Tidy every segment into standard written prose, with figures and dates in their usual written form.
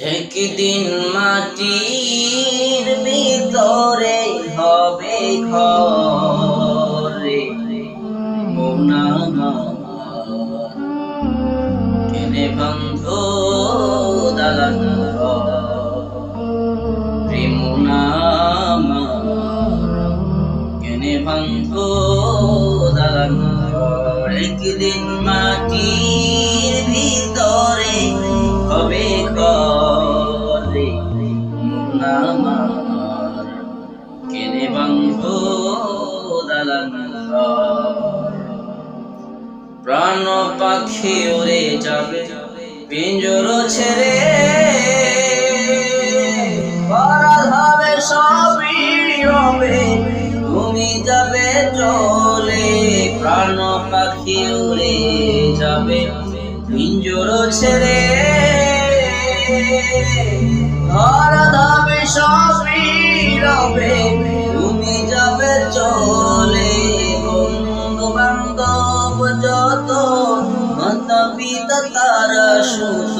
একদিন মাটির ভিতরে হবে ঘর রে মন আমার, কেনে বন্ধ দালান ঘর রে মন আমার, কেনে বন্ধ দালান ঘর। একদিন মাটির ভিতরে হবে ঘর রে মন আমার, কেনে বন্ধ দালান ঘর। প্রাণ পাখি উড়ে যাবে পিঞ্জর ছেড়ে, পরাল হবে সবই হবে তুমি যাবে চলে। প্রাণ পাখি উড়ে যাবে পিঞ্জর ছেড়ে, পরাল হবে সবই হবে তুমি যাবে চলে। বন্ধু বান্ধব যত মাতা পিতা তারা সুত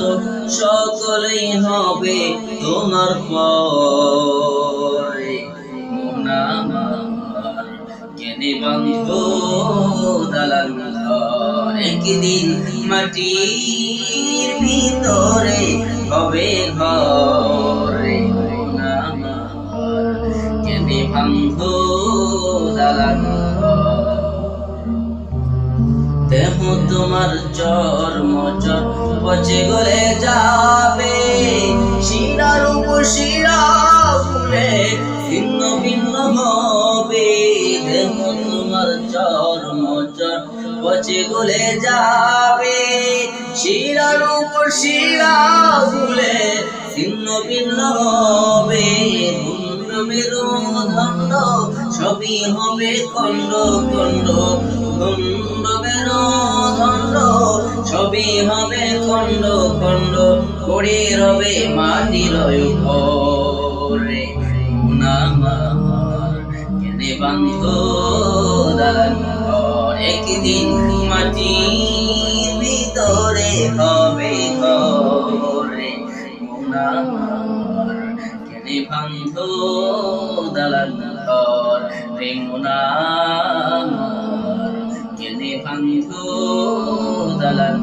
সকলেই হবে তোমার পরে মন আমার, কেনে বন্ধ দালান ঘর। একদিন মাটির ভিতরে হবে ঘর রে মন আমার, কেনে বন্ধ দালান ঘর। দেহ তোমার চর্ম পচে গলে যাবে, শিরার উপর শিরা ফুলে ছিন্ন ভিন্ন হবে। দেহ তোমার চর্ম পচে গলে যাবে, শিরার উপর শিরা ফুলে ছিন্ন ভিন্ন হবে। ধন্য মেরুদণ্ড সবই হবে খণ্ড খণ্ড, খণ্ড মেরুদণ্ড সবই হবে খণ্ড খণ্ড, পড়ে রবে মাটির ঘরে মন আমার, কেনে বন্ধ দালান ঘর। একদিন মাটির ভিতরে হবে ঘরে মন আমার, কেনে বন্ধ দালান ঘর রে মন আমার, কেনে বন্ধ দালান